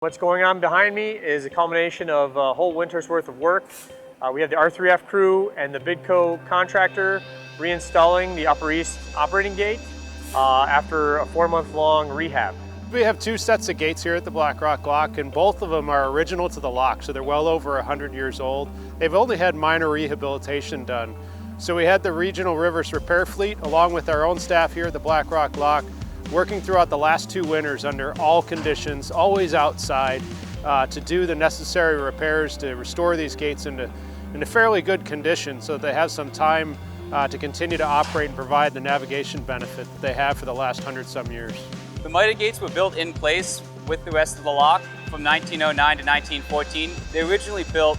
What's going on behind me is a culmination of a whole winter's worth of work. We have the R3F crew and the Bidco contractor reinstalling the Upper East operating gate after a 4-month-long rehab. We have 2 sets of gates here at the Black Rock Lock, and both of them are original to the lock, so they're well over 100 years old. They've only had minor rehabilitation done. So we had the regional rivers repair fleet, along with our own staff here at the Black Rock Lock, working throughout the last 2 winters under all conditions, always outside, to do the necessary repairs to restore these gates into fairly good condition so that they have some time to continue to operate and provide the navigation benefit that they have for the last 100-some years. The mitre gates were built in place with the rest of the lock from 1909 to 1914. They were originally built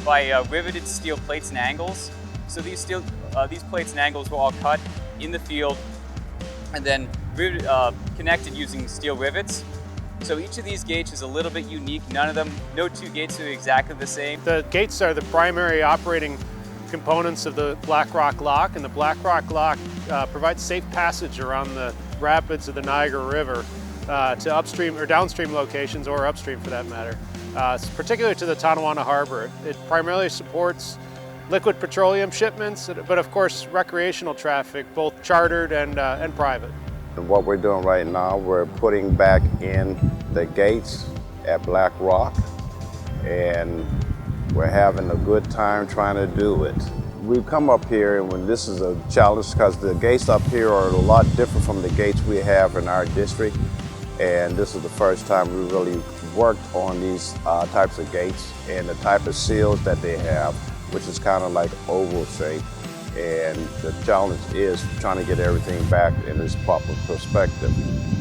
by riveted steel plates and angles. So these plates and angles were all cut in the field and then connected using steel rivets. So each of these gates is a little bit unique. No 2 gates are exactly the same. The gates are the primary operating components of the Black Rock Lock, and the Black Rock Lock provides safe passage around the rapids of the Niagara River to upstream or downstream locations, or upstream for that matter, particularly to the Tonawanda Harbor. It primarily supports liquid petroleum shipments, but of course recreational traffic, both chartered and private. And what we're doing right now, we're putting back in the gates at Black Rock, and we're having a good time trying to do it. We've come up here, and when this is a challenge because the gates up here are a lot different from the gates we have in our district, and this is the first time we really worked on these types of gates and the type of seals that they have, which is kind of like oval shape. And the challenge is trying to get everything back in its proper perspective,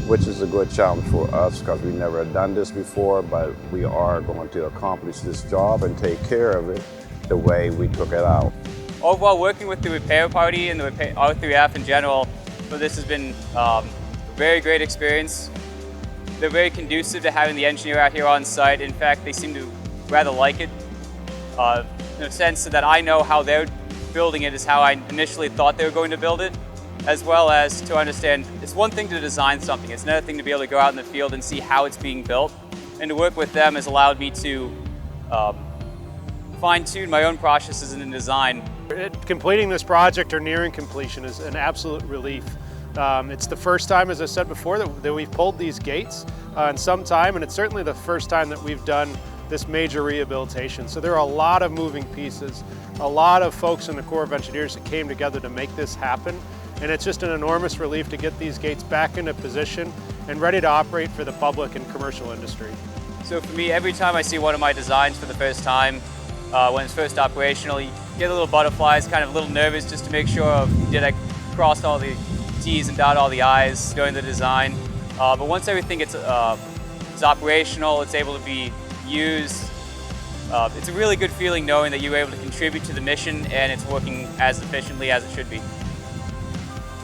which is a good challenge for us because we've never done this before, but we are going to accomplish this job and take care of it the way we took it out. Overall, working with the repair party and the R3F in general, so this has been a very great experience. They're very conducive to having the engineer out here on site. In fact, they seem to rather like it in a sense that I know how they're building it is how I initially thought they were going to build it, as well as to understand it's one thing to design something, it's another thing to be able to go out in the field and see how it's being built. And to work with them has allowed me to fine-tune my own processes in design. Completing this project or nearing completion is an absolute relief. It's the first time, as I said before, that we've pulled these gates in some time, and it's certainly the first time that we've done this major rehabilitation. So there are a lot of moving pieces, a lot of folks in the Corps of Engineers that came together to make this happen, and it's just an enormous relief to get these gates back into position and ready to operate for the public and commercial industry. So for me, every time I see one of my designs for the first time, when it's first operational, you get a little butterflies, kind of a little nervous just to make sure did I cross all the T's and dot all the I's during the design. But once everything is operational, it's able to be used. It's a really good feeling knowing that you were able to contribute to the mission and it's working as efficiently as it should be.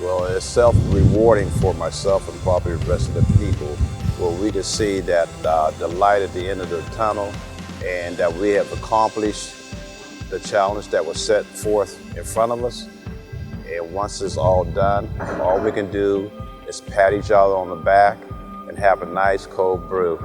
Well, it's self-rewarding for myself and probably the rest of the people, where we just see that the light at the end of the tunnel and that we have accomplished the challenge that was set forth in front of us. And once it's all done, all we can do is pat each other on the back and have a nice cold brew.